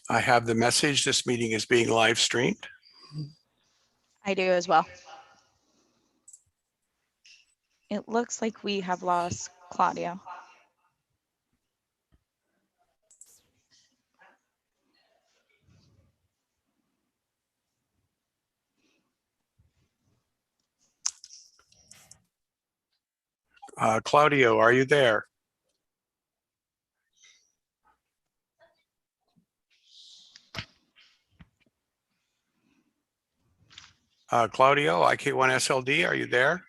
I have the message. This meeting is being live streamed. I do as well. It looks like we have lost Claudio. Claudio, are you there? Claudio, IK1SLD, are you there?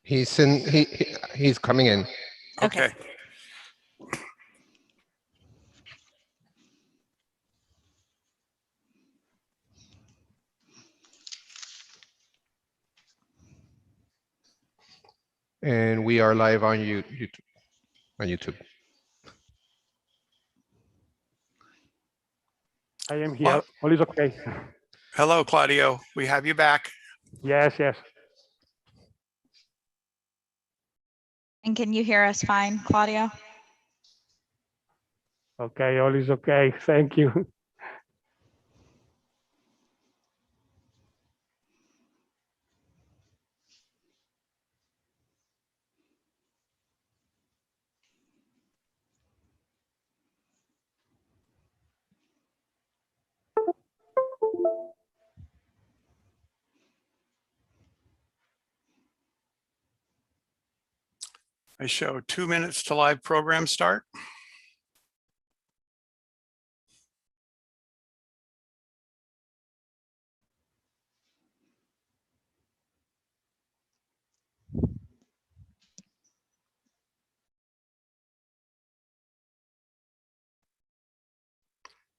He's coming in. Okay. And we are live on YouTube. I am here. All is okay. Hello, Claudio. We have you back. Yes. And can you hear us fine, Claudio? Okay, all is okay. Thank you. I show 2 minutes to live program start.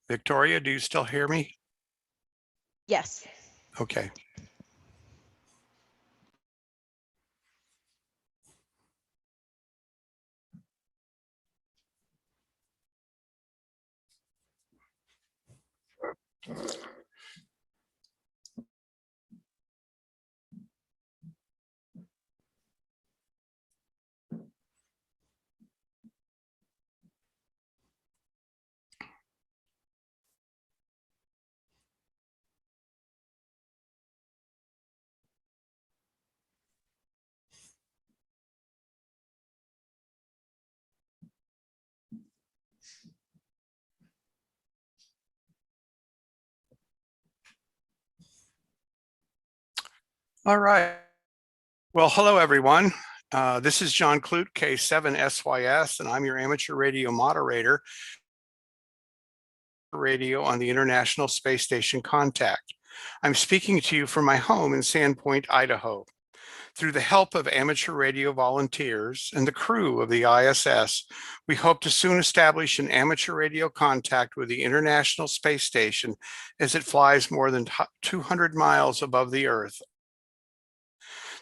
Victoria, do you still hear me? Yes. Okay. All right. Well, hello, everyone. This is John Clute, K7SYS, and I'm your amateur radio moderator radio on the International Space Station Contact. I'm speaking to you from my home in Sandpoint, Idaho. Through the help of amateur radio volunteers and the crew of the ISS, we hope to soon establish an amateur radio contact with the International Space Station as it flies more than 200 miles above the Earth.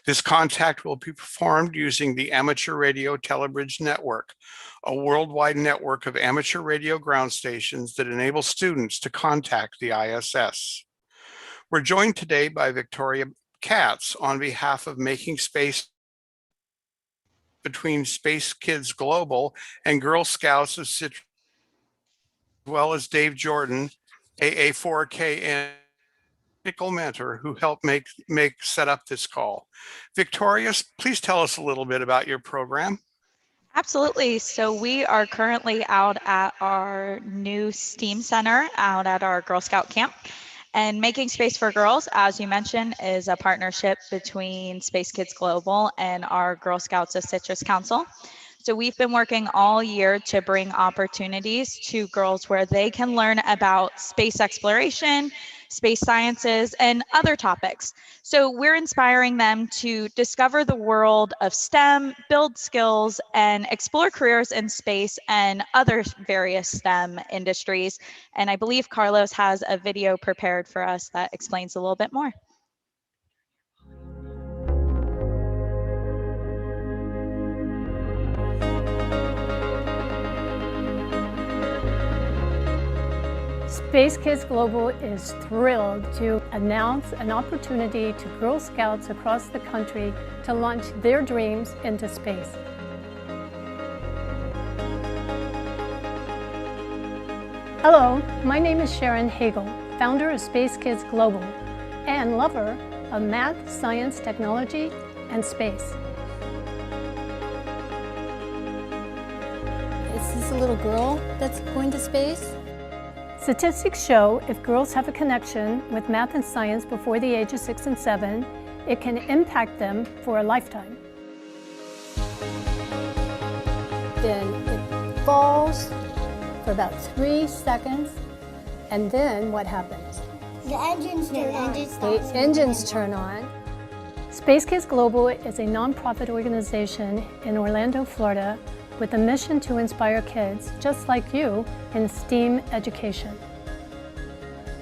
This contact will be performed using the Amateur Radio Telebridge Network, a worldwide network of amateur radio ground stations that enable students to contact the ISS. We're joined today by Victoria Katz on behalf of Making Space between SpaceKids Global and Girl Scouts of Citrus, as well as Dave Jordan, AA4KN mentor who helped set up this call. Victoria, please tell us a little bit about your program. Absolutely. So we are currently out at our new STEAM Center out at our Girl Scout camp. And Making Space for Girls, as you mentioned, is a partnership between SpaceKids Global and our Girl Scouts of Citrus Council. So we've been working all year to bring opportunities to girls where they can learn about space exploration, space sciences, and other topics. So we're inspiring them to discover the world of STEM, build skills, and explore careers in space and other various STEM industries. And I believe Carlos has a video prepared for us that explains a little bit more. SpaceKids Global is thrilled to announce an opportunity to Girl Scouts across the country to launch their dreams into space. Hello, my name is Sharon Hagel, founder of SpaceKids Global and lover of math, science, technology, and space. Is this a little girl that's going to space? Statistics show if girls have a connection with math and science before the age of 6 and 7, it can impact them for a lifetime. Then it falls for about 3 seconds, and then what happens? The engines turn on. The engines turn on. SpaceKids Global is a nonprofit organization in Orlando, Florida, with a mission to inspire kids just like you in STEAM education.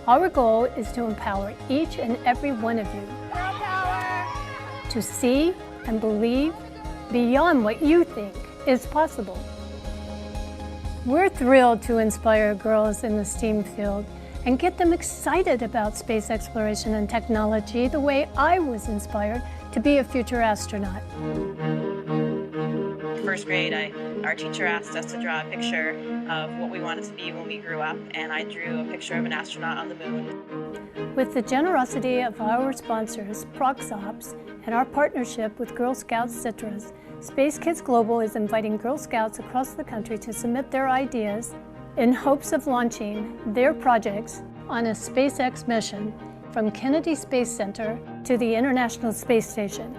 Our goal is to empower each and every one of you to see and believe beyond what you think is possible. We're thrilled to inspire girls in the STEAM field and get them excited about space exploration and technology the way I was inspired to be a future astronaut. First grade, our teacher asked us to draw a picture of what we wanted to be when we grew up, and I drew a picture of an astronaut on the moon. With the generosity of our sponsors, ProxOps, and our partnership with Girl Scouts Citrus, SpaceKids Global is inviting Girl Scouts across the country to submit their ideas in hopes of launching their projects on a SpaceX mission from Kennedy Space Center to the International Space Station.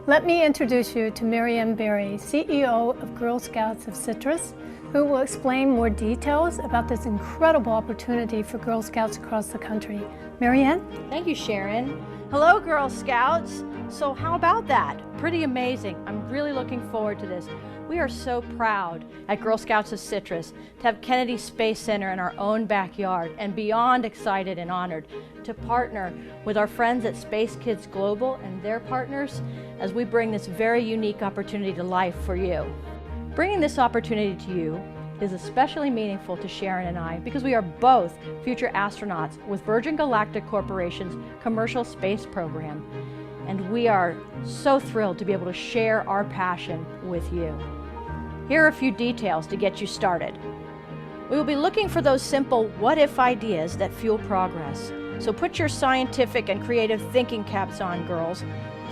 Let me introduce you to Marianne Berry, CEO of Girl Scouts of Citrus, who will explain more details about this incredible opportunity for Girl Scouts across the country. Marianne? Thank you, Sharon. Hello, Girl Scouts. So how about that? Pretty amazing. I'm really looking forward to this. We are so proud at Girl Scouts of Citrus to have Kennedy Space Center in our own backyard, and beyond excited and honored to partner with our friends at SpaceKids Global and their partners as we bring this very unique opportunity to life for you. Bringing this opportunity to you is especially meaningful to Sharon and I because we are both future astronauts with Virgin Galactic Corporation's commercial space program, and we are so thrilled to be able to share our passion with you. Here are a few details to get you started. We will be looking for those simple what-if ideas that fuel progress. So put your scientific and creative thinking caps on, girls.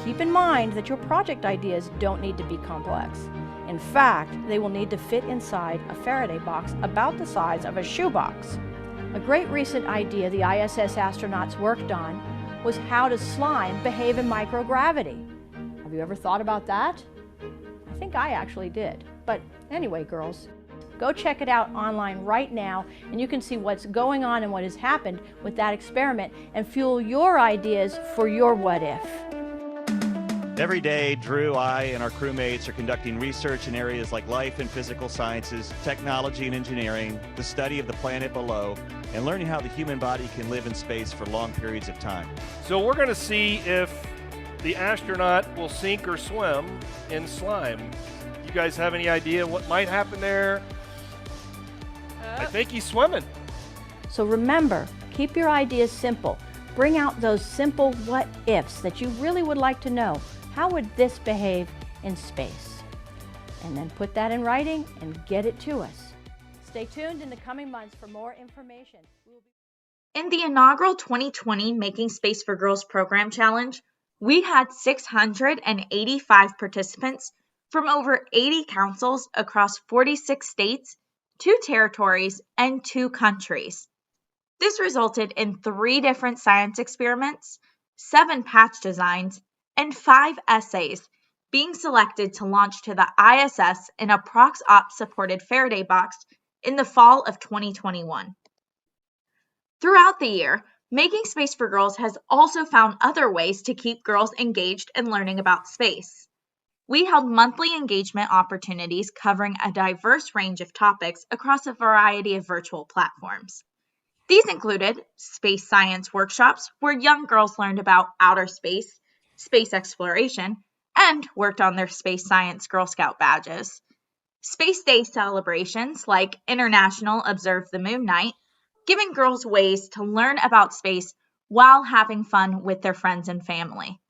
Keep in mind that your project ideas don't need to be complex. In fact, they will need to fit inside a Faraday box about the size of a shoebox. A great recent idea the ISS astronauts worked on was how does slime behave in microgravity? Have you ever thought about that? I think I actually did. But anyway, girls, go check it out online right now, and you can see what's going on and what has happened with that experiment and fuel your ideas for your what if. Every day, Drew, I, and our crewmates are conducting research in areas like life and physical sciences, technology and engineering, the study of the planet below, and learning how the human body can live in space for long periods of time. So we're going to see if the astronaut will sink or swim in slime. You guys have any idea what might happen there? I think he's swimming. So remember, keep your ideas simple. Bring out those simple what ifs that you really would like to know. How would this behave in space? And then put that in writing and get it to us. Stay tuned in the coming months for more information. In the inaugural 2020 Making Space for Girls Program Challenge, we had 685 participants from over 80 councils across 46 states, 2 territories, and 2 countries. This resulted in 3 different science experiments, 7 patch designs, and 5 essays being selected to launch to the ISS in a ProxOps-supported Faraday box in the fall of 2021. Throughout the year, Making Space for Girls has also found other ways to keep girls engaged and learning about space. We held monthly engagement opportunities covering a diverse range of topics across a variety of virtual platforms. These included space science workshops where young girls learned about outer space, space exploration, and worked on their space science Girl Scout badges. Space Day celebrations like International Observe the Moon Night, giving girls ways to learn about space while having fun with their friends and family.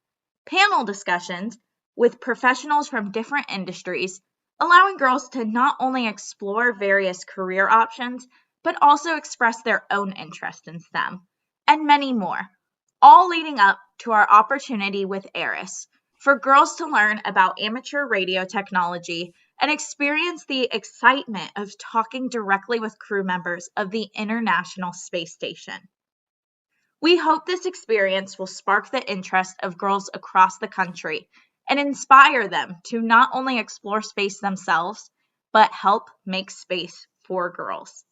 Panel discussions with professionals from different industries, allowing girls to not only explore various career options, but also express their own interest in STEM, and many more, all leading up to our opportunity with ARIS for girls to learn about amateur radio technology and experience the excitement of talking directly with crew members of the International Space Station. We hope this experience will spark the interest of girls across the country and inspire them to not only explore space themselves, but help make space for girls.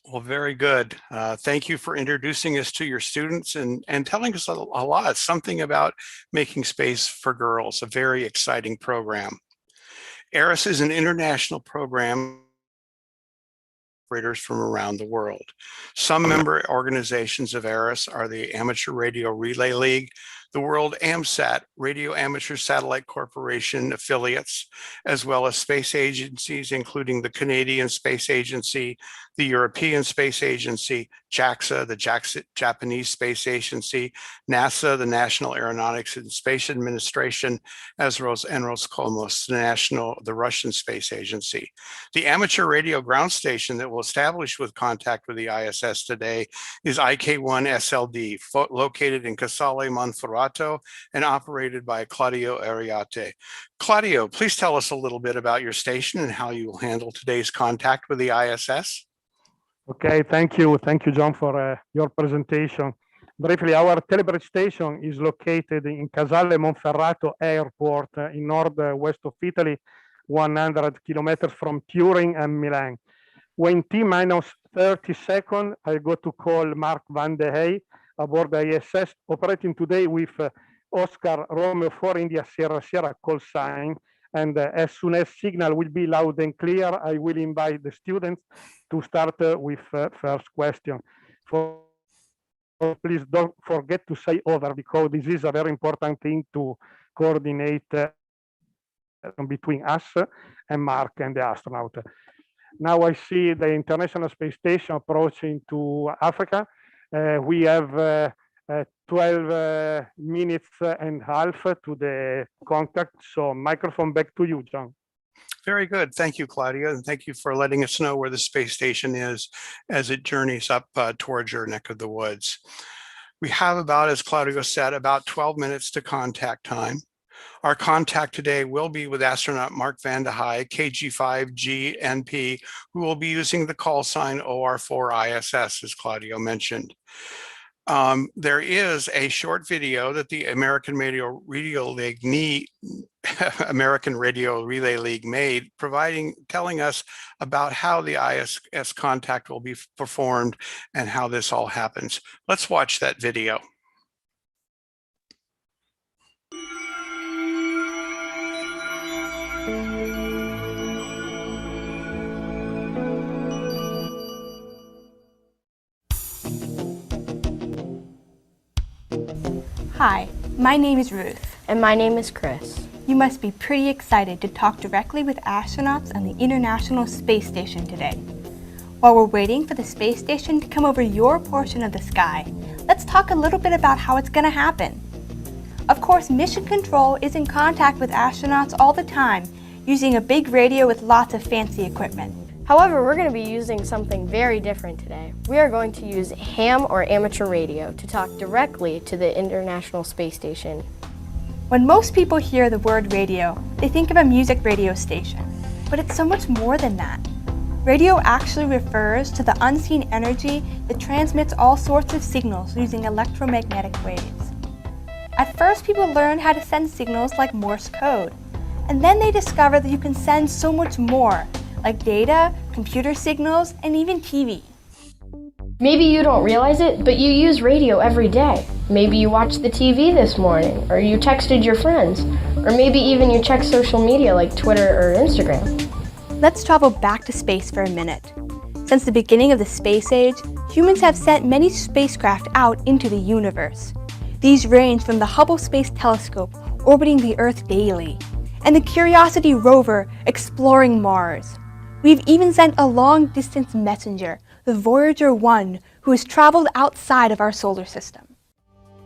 Well, very good. Thank you for introducing us to your students and telling us a lot, something about making space for girls, a very exciting program. ARIS is an international program operators from around the world. Some member organizations of ARIS are the Amateur Radio Relay League, the World AMSAT, Radio Amateur Satellite Corporation affiliates, as well as space agencies, including the Canadian Space Agency, the European Space Agency, JAXA, the Japanese Space Agency, NASA, the National Aeronautics and Space Administration, as well as Roscosmos, the Russian Space Agency. The amateur radio ground station that will establish with contact with the ISS today is IK1 SLD, located in Casale Monferrato and operated by Claudio Ariate. Claudio, please tell us a little bit about your station and how you will handle today's contact with the ISS. Okay, thank you. Thank you, John, for your presentation. Briefly, our Telebridge station is located in Casale Monferrato Airport in northwest of Italy, 100 kilometers from Turin and Milan. When T-minus 30 seconds, I go to call Mark Van de Hey aboard the ISS, operating today with Oscar Romeo 4 India Sierra Sierra call sign. And as soon as signal will be loud and clear, I will invite the students to start with first question. Please don't forget to say over, because this is a very important thing to coordinate between us and Mark and the astronaut. Now I see the International Space Station approaching to Africa. We have 12 minutes and a half to the contact. So microphone back to you, John. Very good. Thank you, Claudia. And thank you for letting us know where the space station is as it journeys up towards your neck of the woods. We have about, as Claudia said, about 12 minutes to contact time. Our contact today will be with astronaut Mark Van de Hey, KG5GNP, who will be using the call sign OR4ISS, as Claudio mentioned. There is a short video that the American Radio Relay League made, telling us about how the ISS contact will be performed and how this all happens. Let's watch that video. Hi, my name is Ruth. And my name is Chris. You must be pretty excited to talk directly with astronauts on the International Space Station today. While we're waiting for the space station to come over your portion of the sky, let's talk a little bit about how it's going to happen. Of course, Mission Control is in contact with astronauts all the time, using a big radio with lots of fancy equipment. However, we're going to be using something very different today. We are going to use ham or amateur radio to talk directly to the International Space Station. When most people hear the word radio, they think of a music radio station, but it's so much more than that. Radio actually refers to the unseen energy that transmits all sorts of signals using electromagnetic waves. At first, people learned how to send signals like Morse code, and then they discovered that you can send so much more, like data, computer signals, and even TV. Maybe you don't realize it, but you use radio every day. Maybe you watched the TV this morning, or you texted your friends, or maybe even you check social media like Twitter or Instagram. Let's travel back to space for a minute. Since the beginning of the space age, humans have sent many spacecraft out into the universe. These range from the Hubble Space Telescope orbiting the Earth daily, and the Curiosity rover exploring Mars. We've even sent a long-distance messenger, the Voyager 1, who has traveled outside of our solar system.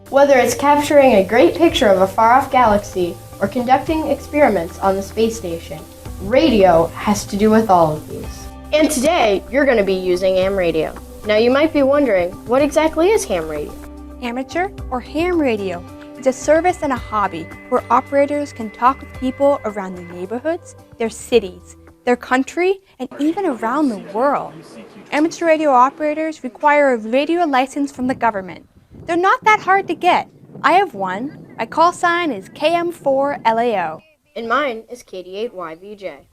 Whether it's capturing a great picture of a far-off galaxy or conducting experiments on the space station, radio has to do with all of these. And today, you're going to be using ham radio. Now you might be wondering, what exactly is ham radio? Amateur or ham radio is a service and a hobby where operators can talk with people around their neighborhoods, their cities, their country, and even around the world. Amateur radio operators require a radio license from the government. They're not that hard to get. I have one. My call sign is KM4LAO. And mine is KD8YVJ.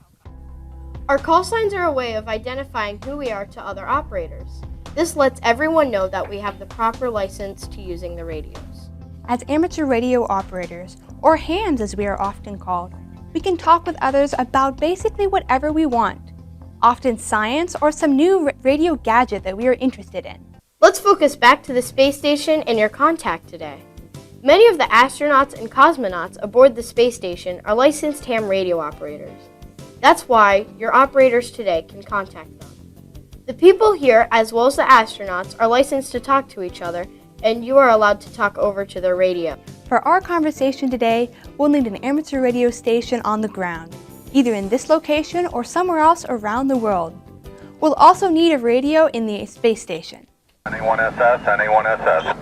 Our call signs are a way of identifying who we are to other operators. This lets everyone know that we have the proper license to using the radios. As amateur radio operators, or hams as we are often called, we can talk with others about basically whatever we want, often science or some new radio gadget that we are interested in. Let's focus back to the space station and your contact today. Many of the astronauts and cosmonauts aboard the space station are licensed ham radio operators. That's why your operators today can contact them. The people here, as well as the astronauts, are licensed to talk to each other, and you are allowed to talk over to their radio. For our conversation today, we'll need an amateur radio station on the ground, either in this location or somewhere else around the world. We'll also need a radio in the space station. NA1SS, NA1SS.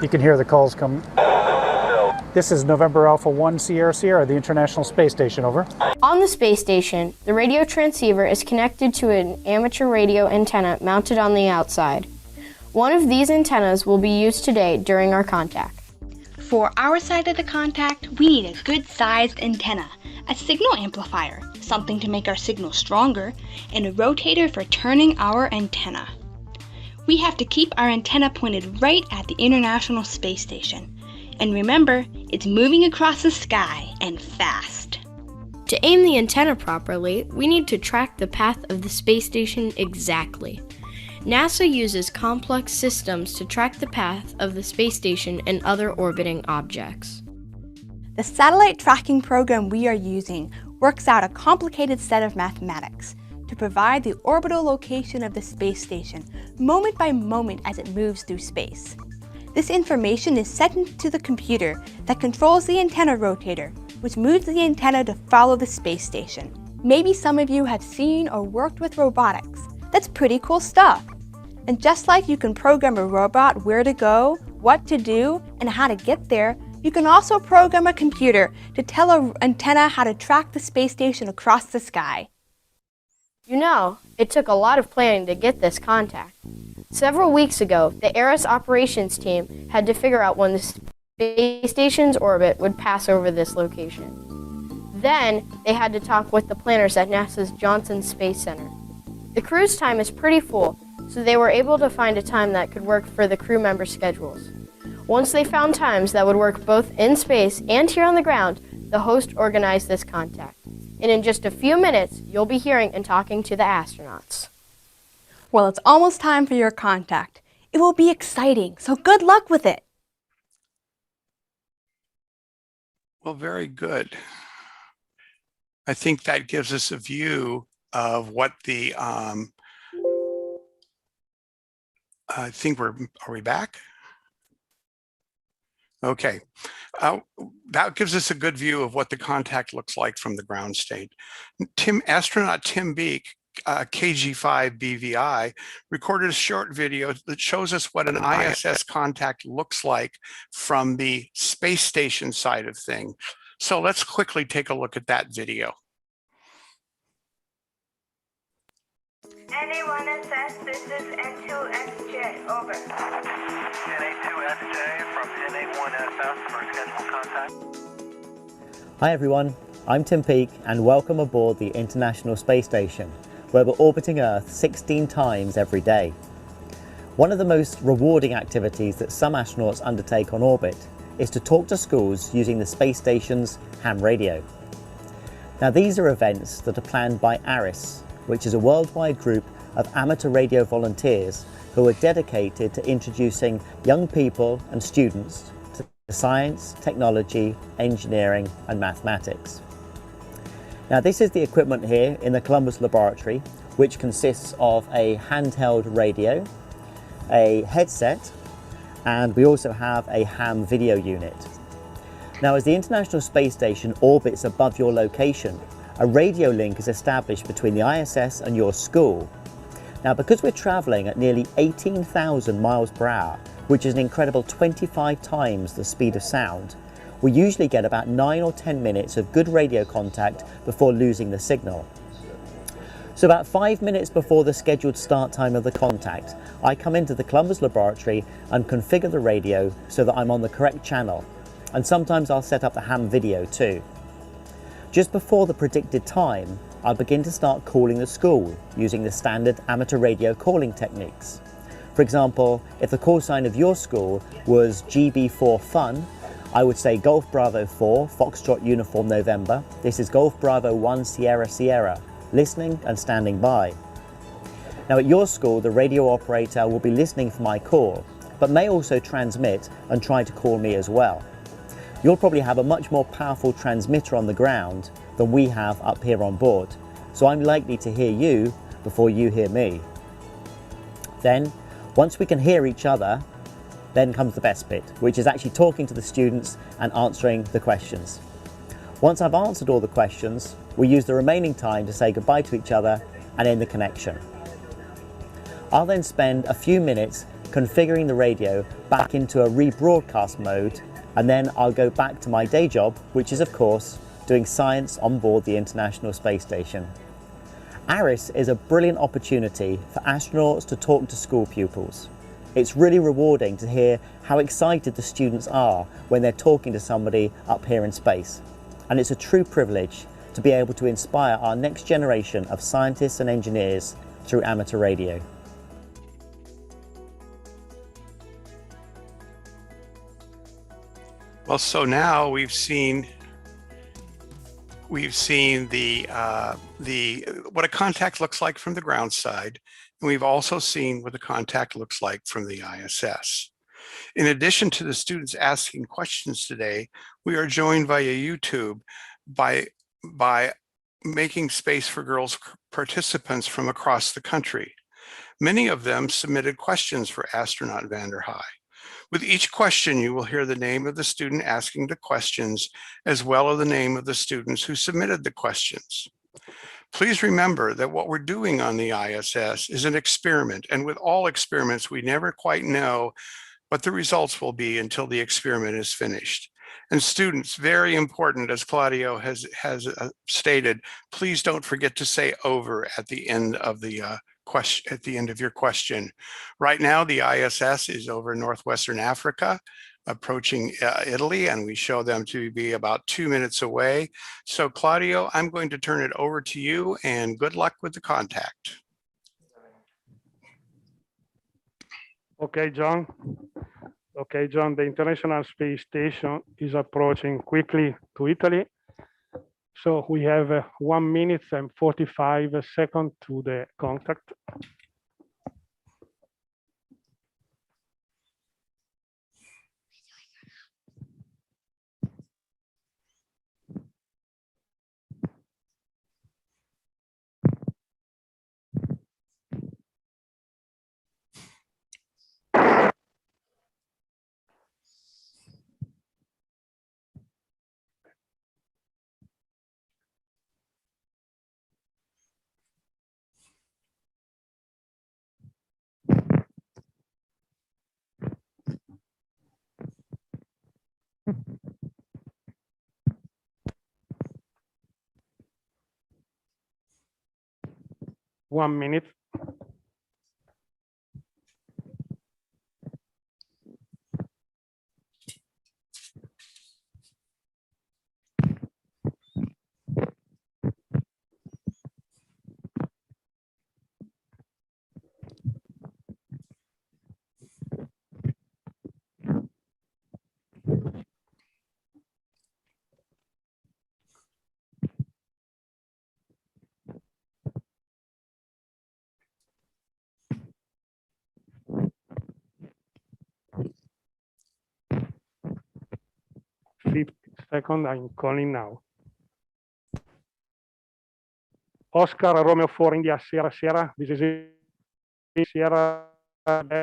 You can hear the calls come. This is November Alpha 1 Sierra Sierra, the International Space Station, over. On the space station, the radio transceiver is connected to an amateur radio antenna mounted on the outside. One of these antennas will be used today during our contact. For our side of the contact, we need a good-sized antenna, a signal amplifier, something to make our signal stronger, and a rotator for turning our antenna. We have to keep our antenna pointed right at the International Space Station. And remember, it's moving across the sky and fast. To aim the antenna properly, we need to track the path of the space station exactly. NASA uses complex systems to track the path of the space station and other orbiting objects. The satellite tracking program we are using works out a complicated set of mathematics to provide the orbital location of the space station moment by moment as it moves through space. This information is sent into the computer that controls the antenna rotator, which moves the antenna to follow the space station. Maybe some of you have seen or worked with robotics. That's pretty cool stuff. And just like you can program a robot where to go, what to do, and how to get there, you can also program a computer to tell an antenna how to track the space station across the sky. You know, it took a lot of planning to get this contact. Several weeks ago, the ARIS operations team had to figure out when the space station's orbit would pass over this location. Then, they had to talk with the planners at NASA's Johnson Space Center. The crew's time is pretty full, so they were able to find a time that could work for the crew members' schedules. Once they found times that would work both in space and here on the ground, the host organized this contact. And in just a few minutes, you'll be hearing and talking to the astronauts. Well, it's almost time for your contact. It will be exciting, so good luck with it. Well, very good. I think that gives us a view of what the, I think are we back? Okay, that gives us a good view of what the contact looks like from the ground state. Astronaut Tim Beek, KG5BVI, recorded a short video that shows us what an ISS contact looks like from the space station side of things. So let's quickly take a look at that video. NA1SS, this is N2SJ, over. NA2SJ from NA1SS for scheduled contact. Hi everyone, I'm Tim Peake and welcome aboard the International Space Station, where we're orbiting Earth 16 times every day. One of the most rewarding activities that some astronauts undertake on orbit is to talk to schools using the space station's ham radio. Now these are events that are planned by ARIS, which is a worldwide group of amateur radio volunteers who are dedicated to introducing young people and students to science, technology, engineering and mathematics. Now this is the equipment here in the Columbus laboratory, which consists of a handheld radio, a headset, and we also have a ham video unit. Now as the International Space Station orbits above your location, a radio link is established between the ISS and your school. Now because we're travelling at nearly 18,000 miles per hour, which is an incredible 25 times the speed of sound, we usually get about 9 or 10 minutes of good radio contact before losing the signal. So about 5 minutes before the scheduled start time of the contact, I come into the Columbus laboratory and configure the radio so that I'm on the correct channel. And sometimes I'll set up the ham video too. Just before the predicted time, I'll begin to start calling the school using the standard amateur radio calling techniques. For example, if the call sign of your school was GB4 Fun, I would say Golf Bravo 4, Foxtrot Uniform November. This is Golf Bravo 1 Sierra Sierra, listening and standing by. Now at your school, the radio operator will be listening for my call, but may also transmit and try to call me as well. You'll probably have a much more powerful transmitter on the ground than we have up here on board, so I'm likely to hear you before you hear me. Then, once we can hear each other, then comes the best bit, which is actually talking to the students and answering the questions. Once I've answered all the questions, we use the remaining time to say goodbye to each other and end the connection. I'll then spend a few minutes configuring the radio back into a rebroadcast mode, and then I'll go back to my day job, which is of course doing science on board the International Space Station. ARIS is a brilliant opportunity for astronauts to talk to school pupils. It's really rewarding to hear how excited the students are when they're talking to somebody up here in space. And it's a true privilege to be able to inspire our next generation of scientists and engineers through amateur radio. Well, so now we've seen the what a contact looks like from the ground side, and we've also seen what the contact looks like from the ISS. In addition to the students asking questions today, we are joined via YouTube by Making Space for Girls participants from across the country. Many of them submitted questions for astronaut Vander Hai. With each question, you will hear the name of the student asking the questions, as well as the name of the students who submitted the questions. Please remember that what we're doing on the ISS is an experiment, and with all experiments, we never quite know what the results will be until the experiment is finished. And students, very important, as Claudio has stated, please don't forget to say over at the end of the at the end of your question. Right now, the ISS is over Northwestern Africa, approaching Italy, and we show them to be about 2 minutes away. So Claudio, I'm going to turn it over to you, and good luck with the contact. Okay, John. Okay, John, the International Space Station is approaching quickly to Italy. So we have 1 minute and 45 seconds to the contact. One minute. second, I'm calling now. Oscar Romeo 4 India Sierra Sierra. This is Sierra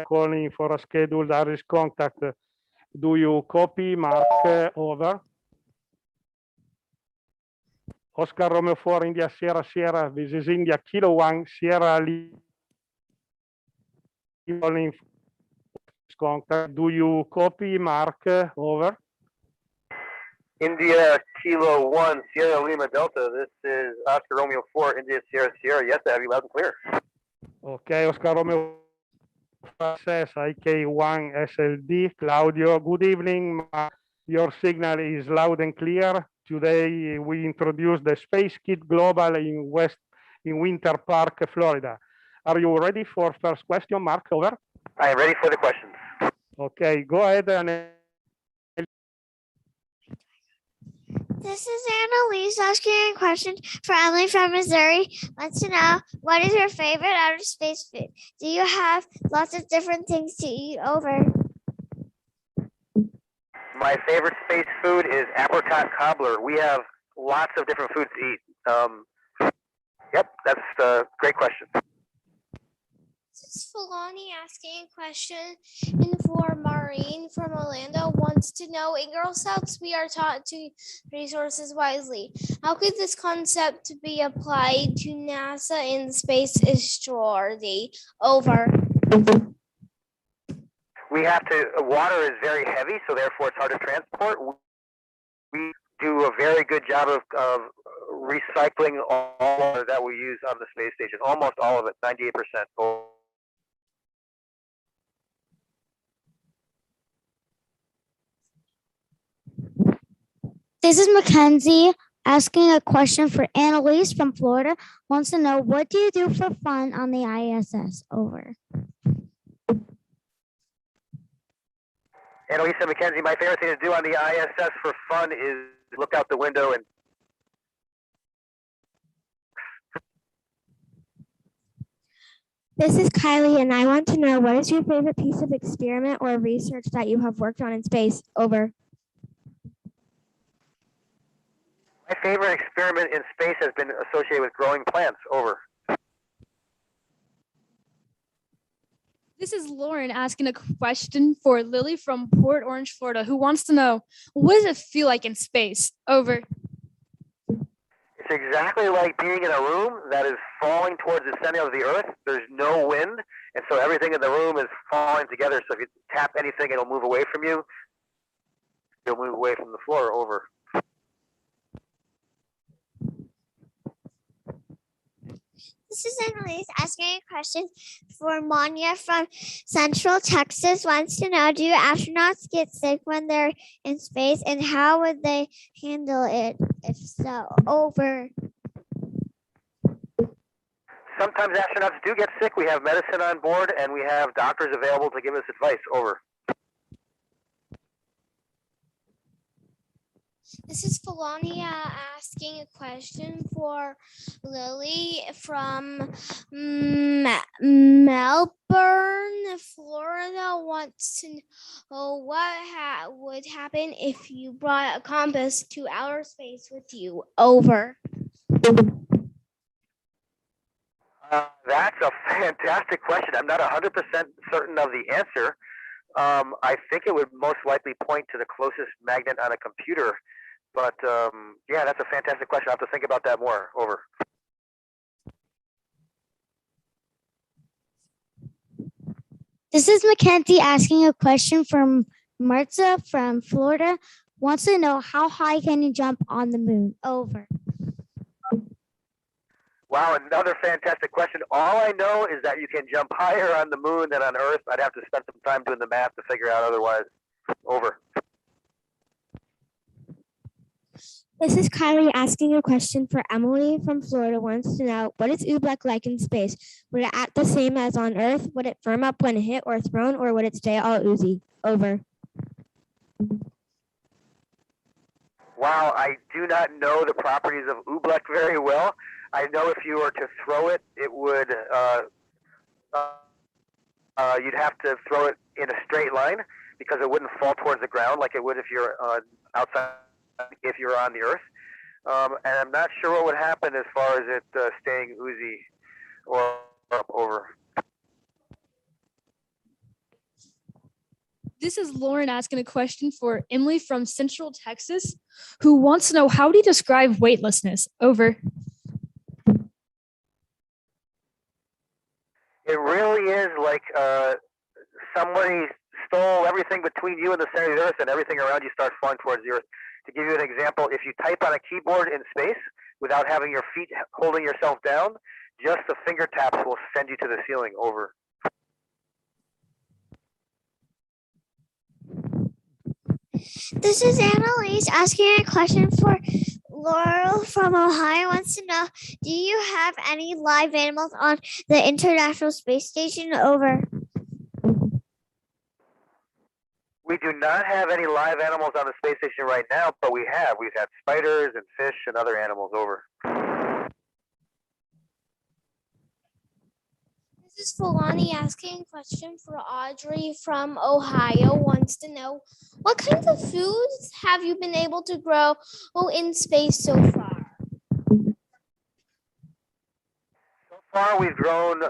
calling for a scheduled Irish contact. Do you copy? Mark over. Oscar Romeo 4 India Sierra Sierra. This is India Kilo 1 Sierra calling for contact. Do you copy? Mark over. India Kilo 1 Sierra Lima Delta. This is Oscar Romeo 4 India Sierra Sierra. Yes, I have you loud and clear. Okay, Oscar Romeo says IK1 SLD. Claudio, good evening. Your signal is loud and clear. Today we introduced the SpaceKids Global in Winter Park, Florida. Are you ready for first question, Mark? Over. I am ready for the questions. Okay, go ahead and. This is Annalise asking a question for Emily from Missouri. Wants to know, what is your favorite outer space food? Do you have lots of different things to eat over? My favorite space food is apricot cobbler. We have lots of different foods to eat. Yep, that's a great question. This is Filoni asking a question for Maureen from Orlando. Wants to know, in Girl Scouts, we are taught to resources wisely. How could this concept be applied to NASA in space extraordinary? Over. We have to, water is very heavy, so therefore it's hard to transport. We do a very good job of recycling all water that we use on the space station, almost all of it, 98%. This is Mackenzie asking a question for Annalise from Florida. Wants to know, what do you do for fun on the ISS? Over. Annalise and Mackenzie, my favorite thing to do on the ISS for fun is look out the window and This is Kylie, and I want to know, what is your favorite piece of experiment or research that you have worked on in space? Over. my favorite experiment in space has been associated with growing plants. Over. This is Lauren asking a question for Lily from Port Orange, Florida, who wants to know, what does it feel like in space? Over. It's exactly like being in a room that is falling towards the center of the Earth. There's no wind, and so everything in the room is falling together. So if you tap anything, it'll move away from you. You'll move away from the floor. Over. This is Annalise asking a question for Manya from Central Texas. Wants to know, do astronauts get sick when they're in space, and how would they handle it if so? Over. Sometimes astronauts do get sick. We have medicine on board, and we have doctors available to give us advice. Over. This is Felonia asking a question for Lily from Melbourne, Florida. Wants to know, what would happen if you brought a compass to outer space with you? Over. That's a fantastic question. I'm not 100% certain of the answer. I think it would most likely point to the closest magnet on a computer. But yeah, that's a fantastic question. I'll have to think about that more. Over. This is Mackenzie asking a question from Martha from Florida. Wants to know, how high can you jump on the moon? Over. Wow, another fantastic question. All I know is that you can jump higher on the moon than on Earth. I'd have to spend some time doing the math to figure out otherwise. Over. This is Kylie asking a question for Emily from Florida. Wants to know, what is Oobleck like in space? Would it act the same as on Earth? Would it firm up when hit or thrown, or would it stay all oozy? Over. Wow, I do not know the properties of Oobleck very well. I know if you were to throw it, it would, you'd have to throw it in a straight line because it wouldn't fall towards the ground like it would if you're outside, if you're on the Earth. And I'm not sure what would happen as far as it staying oozy or up over. This is Lauren asking a question for Emily from Central Texas, who wants to know, how do you describe weightlessness? Over. It really is like somebody stole everything between you and the center of the Earth, and everything around you starts falling towards the Earth. To give you an example, if you type on a keyboard in space without having your feet holding yourself down, just the finger taps will send you to the ceiling. Over. This is Annalise asking a question for Laurel from Ohio. Wants to know, do you have any live animals on the International Space Station? Over. We do not have any live animals on the space station right now, but we've had spiders and fish and other animals. Over. This is Fulani asking a question for Audrey from Ohio. Wants to know, what kinds of foods have you been able to grow in space so far? So far, we've grown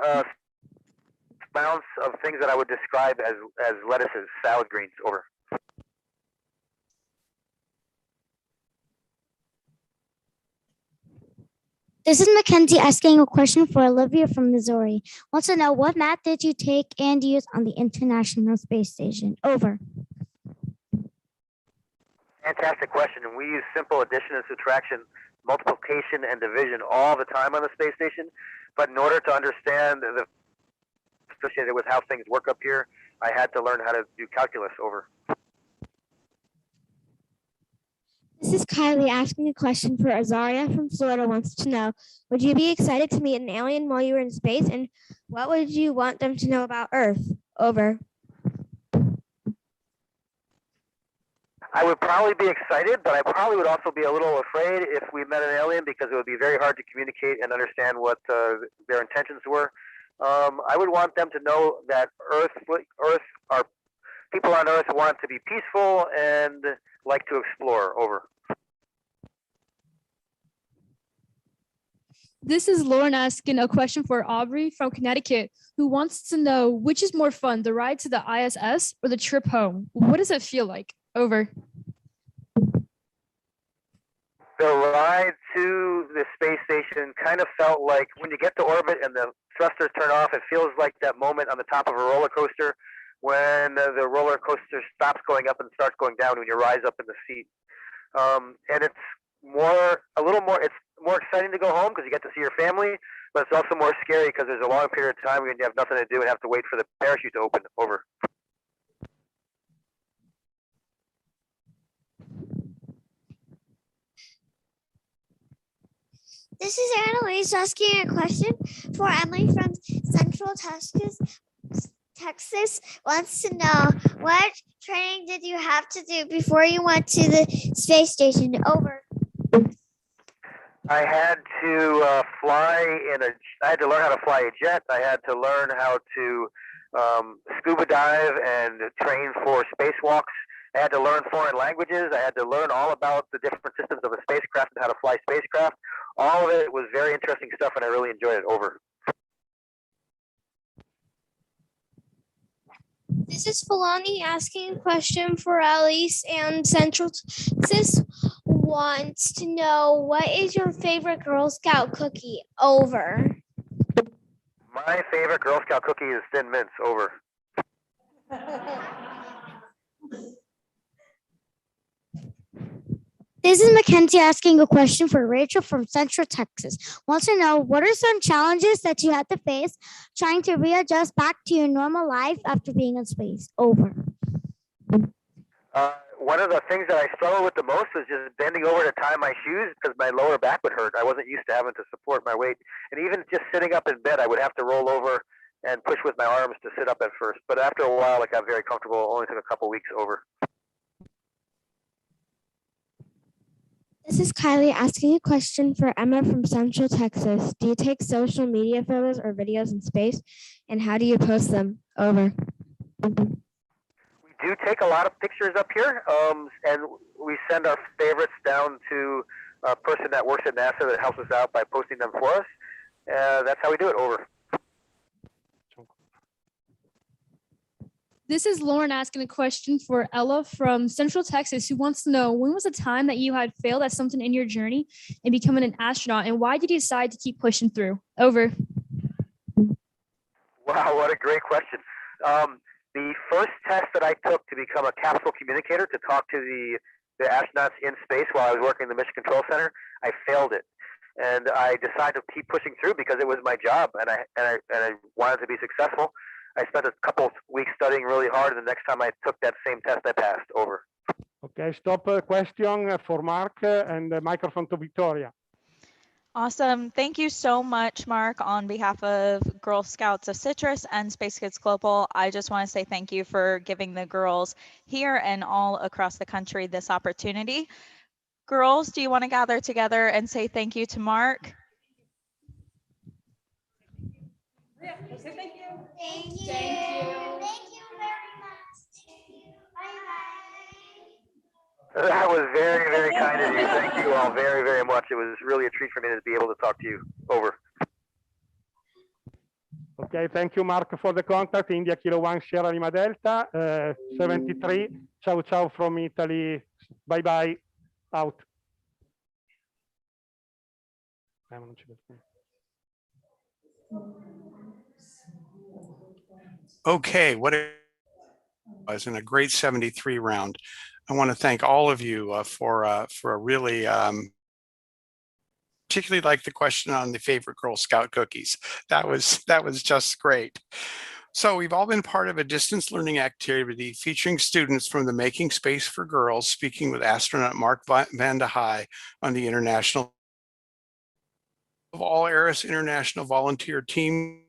mounts of things that I would describe as lettuces, salad greens. Over. This is Mackenzie asking a question for Olivia from Missouri. Wants to know, what math did you take and use on the International Space Station? Over. Fantastic question. And we use simple addition and subtraction, multiplication and division all the time on the space station. But in order to understand the associated with how things work up here, I had to learn how to do calculus. Over. This is Kylie asking a question for Azaria from Florida. Wants to know, would you be excited to meet an alien while you were in space? And what would you want them to know about Earth? Over. I would probably be excited, but I probably would also be a little afraid if we met an alien, because it would be very hard to communicate and understand what their intentions were. I would want them to know that people on Earth want to be peaceful and like to explore. Over. This is Lauren asking a question for Aubrey from Connecticut, who wants to know, which is more fun, the ride to the ISS or the trip home? What does it feel like? Over. The ride to the space station kind of felt like when you get to orbit and the thrusters turn off, it feels like that moment on the top of a roller coaster when the roller coaster stops going up and starts going down when you rise up in the seat. And it's it's more exciting to go home because you get to see your family, but it's also more scary because there's a long period of time when you have nothing to do and have to wait for the parachute to open. Over. This is Annalise asking a question for Emily from Central Texas. Wants to know, what training did you have to do before you went to the space station? Over. I had to I had to learn how to fly a jet. I had to learn how to scuba dive and train for spacewalks. I had to learn foreign languages. I had to learn all about the different systems of a spacecraft and how to fly spacecraft. All of it was very interesting stuff, and I really enjoyed it. Over. This is Fulani asking a question for Alice, and Central Texas wants to know, what is your favorite Girl Scout cookie? Over. My favorite Girl Scout cookie is Thin Mints. Over. This is Mackenzie asking a question for Rachel from Central Texas. Wants to know, what are some challenges that you had to face trying to readjust back to your normal life after being in space? Over. One of the things that I struggled with the most was just bending over to tie my shoes because my lower back would hurt. I wasn't used to having to support my weight. And even just sitting up in bed, I would have to roll over and push with my arms to sit up at first. But after a while, I got very comfortable. It only took a couple weeks. Over. This is Kylie asking a question for Emma from Central Texas. Do you take social media photos or videos in space? And how do you post them? Over. We do take a lot of pictures up here, and we send our favorites down to a person that works at NASA that helps us out by posting them for us. That's how we do it. Over. This is Lauren asking a question for Ella from Central Texas, who wants to know, when was the time that you had failed at something in your journey and becoming an astronaut, and why did you decide to keep pushing through? Over. Wow, what a great question. The first test that I took to become a capsule communicator, to talk to the astronauts in space while I was working in the Mission Control Center, I failed it. And I decided to keep pushing through because it was my job, and I wanted to be successful. I spent a couple of weeks studying really hard, and the next time I took that same test, I passed. Over. Okay, stop question for Mark and the microphone to Victoria. Awesome. Thank you so much, Mark. On behalf of Girl Scouts of Citrus and SpaceKids Global, I just want to say thank you for giving the girls here and all across the country this opportunity. Girls, do you want to gather together and say thank you to Mark? Yeah, thank you. Thank you. Thank you very much. Bye-bye. That was very, very kind of you. Thank you all very, very much. It was really a treat for me to be able to talk to you. Over. Okay, thank you, Mark, for the contact. India Kilo 1 Sierra Lima Delta, 73. Ciao, ciao from Italy. Bye-bye. Out. Okay, what it was in a great 73 round. I want to thank all of you for a really, particularly like the question on the favorite Girl Scout cookies. That was just great. So we've all been part of a distance learning activity featuring students from the Making Space for Girls, speaking with astronaut Mark Van de Hei on the International of All ARIS International Volunteer Team.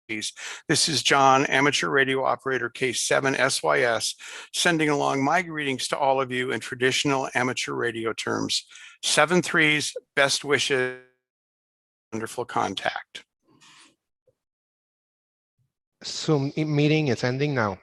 This is John, amateur radio operator case 7 SYS, sending along my greetings to all of you in traditional amateur radio terms. 7 threes, best wishes, wonderful contact. Zoom meeting is ending now.